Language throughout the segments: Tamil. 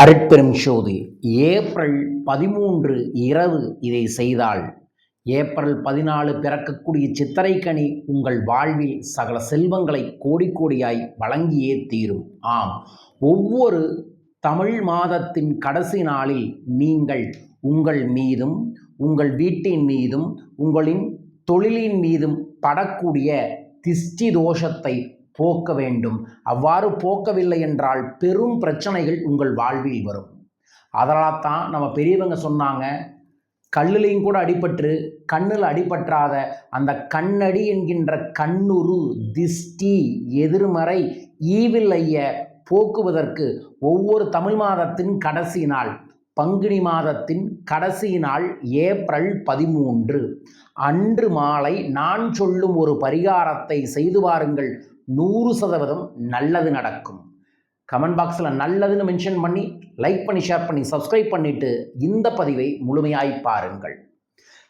அருட்பெரும் ஜோதி ஏப்ரல் 13 இரவு இதை செய்தால் ஏப்ரல் 14 பிறக்கக்கூடிய சித்திரைக்கனி உங்கள் வாழ்வில் சகல செல்வங்களை கோடி கோடியாய் வழங்கியே தீரும். ஆம், ஒவ்வொரு தமிழ் மாதத்தின் கடைசி நாளில் நீங்கள் உங்கள் மீதும் உங்கள் வீட்டின் மீதும் உங்களின் தொழிலின் மீதும் படக்கூடிய திஷ்டி தோஷத்தை போக்க வேண்டும். அவ்வாறு போக்கவில்லை என்றால் பெரும் பிரச்சனைகள் உங்கள் வாழ்வில் வரும். அதனால் தான் நம்ம பெரியவங்க சொன்னாங்க, கல்லுலையும் கூட அடிபட்டு கண்ணில் அடிபற்றாத அந்த கண்ணடி என்கின்ற கண்ணுரு திஷ்டி எதிர்மறை ஈவில்லைய போக்குவதற்கு ஒவ்வொரு தமிழ் மாதத்தின் கடைசி நாள் பங்குனி மாதத்தின் கடைசி நாள் ஏப்ரல் 13 அன்று மாலை நான் சொல்லும் ஒரு பரிகாரத்தை செய்து வாருங்கள். 100% நல்லது நடக்கும். கமெண்ட் பாக்ஸில் நல்லதுன்னு மென்ஷன் பண்ணி லைக் பண்ணி ஷேர் பண்ணி சப்ஸ்கிரைப் பண்ணிவிட்டு இந்த பதிவை முழுமையாய் பாருங்கள்.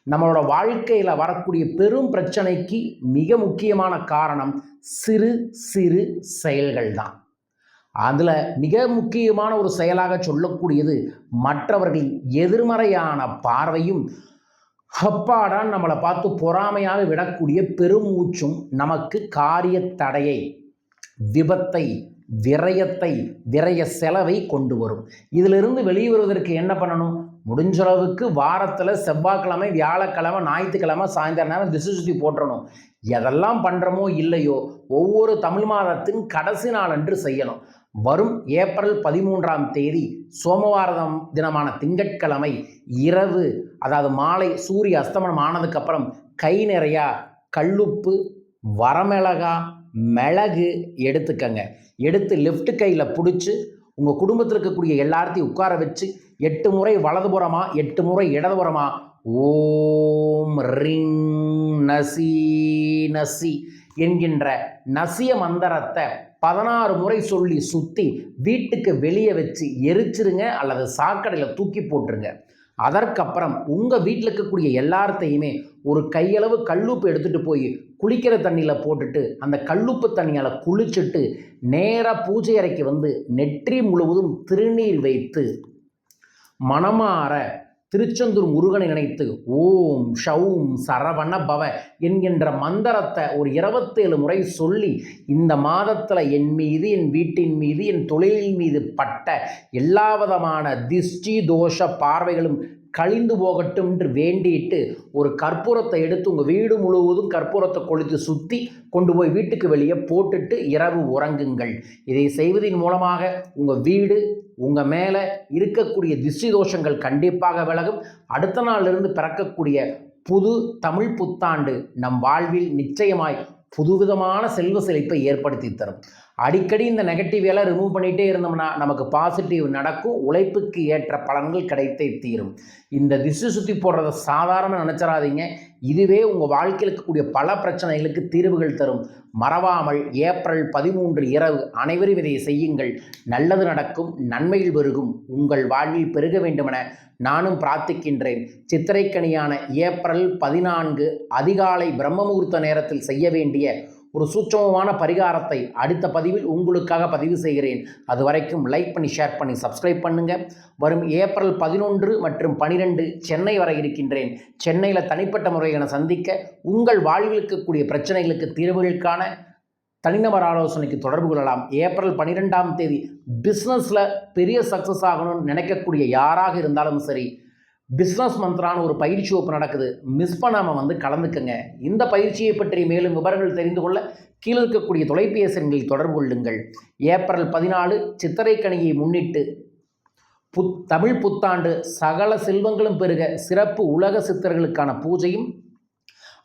நம்மளோட வாழ்க்கையில் வரக்கூடிய பெரும் பிரச்சனைக்கு மிக முக்கியமான காரணம் சிறு சிறு செயல்கள் தான். அதில் மிக முக்கியமான ஒரு செயலாக சொல்லக்கூடியது மற்றவர்களின் எதிர்மறையான பார்வையும் அப்பாடான் நம்மளை பார்த்து பொறாமையாக விடக்கூடிய பெருமூச்சும் நமக்கு காரிய தடையை, விபத்தை, விரயத்தை, விரய செலவை கொண்டு வரும். இதிலிருந்து வெளிவருவதற்கு என்ன பண்ணணும்? முடிஞ்ச அளவுக்கு வாரத்தில் செவ்வாய்க்கிழமை, வியாழக்கிழமை, ஞாயிற்றுக்கிழமை சாயந்தர நேரம் திசை சுற்றி போட்டுறணும். எதெல்லாம் பண்ணுறோமோ இல்லையோ ஒவ்வொரு தமிழ் மாதத்தின் கடைசி நாள் அன்று செய்யணும். வரும் ஏப்ரல் 13 சோமவாரம் தினமான திங்கட்கிழமை இரவு, அதாவது மாலை சூரிய அஸ்தமனம் ஆனதுக்கப்புறம் கை நிறையா கல்லுப்பு, வரமிளகா, மிளகு எடுத்துக்கங்க. எடுத்து லெஃப்ட் கையில் பிடிச்சி உங்கள் குடும்பத்தில் இருக்கக்கூடிய எல்லாத்தையும் உட்கார வச்சு 8 முறை வலதுபுறமா 8 முறை இடதுபுறமா ஓம் ரிங் நசி நசி என்கின்ற நசிய மந்திரத்தை 16 முறை சொல்லி சுற்றி வீட்டுக்கு வெளியே வச்சு எரிச்சிருங்க அல்லது சாக்கடையில் தூக்கி போட்டுருங்க. அதற்கப்புறம் உங்கள் வீட்டில் இருக்கக்கூடிய எல்லாத்தையுமே ஒரு கையளவு கல்லுப்பு எடுத்துகிட்டு போய் குளிக்கிற தண்ணியில் போட்டுட்டு அந்த கல்லுப்பு தண்ணியால் குளிச்சுட்டு நேராக பூஜை அறைக்கு வந்து நெற்றி முழுவதும் திருநீர் வைத்து மனமாற திருச்செந்தூர் முருகனை நினைத்து ஓம் ஷவும் சரவண பவ என்கின்ற மந்திரத்தை ஒரு 27 முறை சொல்லி இந்த மாதத்தில் என் மீது, என் வீட்டின் மீது, என் தொழிலின் மீது பட்ட எல்லா விதமான திஷ்டி தோஷ பார்வைகளும் கழிந்து போகட்டும் என்று வேண்டிட்டு ஒரு கற்பூரத்தை எடுத்து உங்கள் வீடு முழுவதும் கற்பூரத்தை கொளுத்து சுற்றி கொண்டு போய் வீட்டுக்கு வெளியே போட்டுட்டு இரவு உறங்குங்கள். இதை செய்வதன் மூலமாக உங்கள் வீடு, உங்கள் மேலே இருக்கக்கூடிய திஷ்டி தோஷங்கள் கண்டிப்பாக விலகும். அடுத்த நாளிலிருந்து பிறக்கக்கூடிய புது தமிழ் புத்தாண்டு நம் வாழ்வில் நிச்சயமாய் புதுவிதமான செல்வ செழிப்பை ஏற்படுத்தி தரும். அடிக்கடி இந்த நெகட்டிவ் எல்லாம் ரிமூவ் பண்ணிகிட்டே இருந்தோம்னா நமக்கு பாசிட்டிவ் நடக்கும். உழைப்புக்கு ஏற்ற பலன்கள் கிடைத்தே தீரும். இந்த திசை சுற்றி போடுறத சாதாரண நினச்சிடாதீங்க. இதுவே உங்கள் வாழ்க்கையில் இருக்கக்கூடிய பல பிரச்சனைகளுக்கு தீர்வுகள் தரும். மறவாமல் ஏப்ரல் 13 இரவு அனைவரும் இதை செய்யுங்கள். நல்லது நடக்கும், நன்மையில் பெருகும், உங்கள் வாழ்வில் பெருக வேண்டுமென நானும் பிரார்த்திக்கின்றேன். சித்திரைக்கனியான ஏப்ரல் 14 அதிகாலை பிரம்ம முகூர்த்த நேரத்தில் செய்ய வேண்டிய ஒரு சூட்சமமான பரிகாரத்தை அடுத்த பதிவில் உங்களுக்காக பதிவு செய்கிறேன். அது வரைக்கும் லைக் பண்ணி ஷேர் பண்ணி சப்ஸ்கிரைப் பண்ணுங்கள். வரும் ஏப்ரல் 11 மற்றும் 12 சென்னை வர இருக்கின்றேன். சென்னையில் தனிப்பட்ட முறையை சந்திக்க உங்கள் வாழ்வில் இருக்கக்கூடிய பிரச்சனைகளுக்கு தீர்வுகளுக்கான தனிநபர் ஆலோசனைக்கு தொடர்பு கொள்ளலாம். ஏப்ரல் 12 பிஸ்னஸில் பெரிய சக்ஸஸ் ஆகணும்னு நினைக்கக்கூடிய யாராக இருந்தாலும் சரி, பிஸ்னஸ் மந்த்ரான ஒரு பயிற்சி வகுப்பு நடக்குது. மிஸ் பண்ணாமல் கலந்துக்குங்க. இந்த பயிற்சியை பற்றி மேலும் விவரங்கள் தெரிந்து கொள்ள கீழே இருக்கக்கூடிய தொலைபேசி எண்களில் தொடர்பு கொள்ளுங்கள். ஏப்ரல் 14 சித்திரைக்கனியை முன்னிட்டு தமிழ் புத்தாண்டு சகல செல்வங்களும் பெருக சிறப்பு உலக சித்தர்களுக்கான பூஜையும்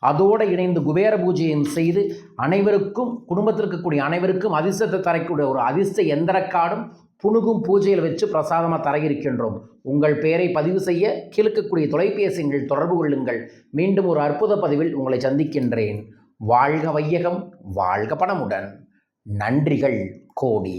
அதோடு இணைந்து குபேர பூஜையும் செய்து அனைவருக்கும், குடும்பத்தில் இருக்கக்கூடிய அனைவருக்கும் அதிர்ஷ்டத்தை தரக்கூடிய ஒரு அதிர்ஷ்ட எந்திரக்காடும் புணுகும் பூஜையில் வச்சு பிரசாதமாக தர இருக்கின்றோம். உங்கள் பெயரை பதிவு செய்ய கீழ்க்கக்கூடிய தொலைபேசிகளில் தொடர்பு கொள்ளுங்கள். மீண்டும் ஒரு அற்புத பதிவில் உங்களை சந்திக்கின்றேன். வாழ்க வையகம், வாழ்க பணமுடன். நன்றிகள் கோடி.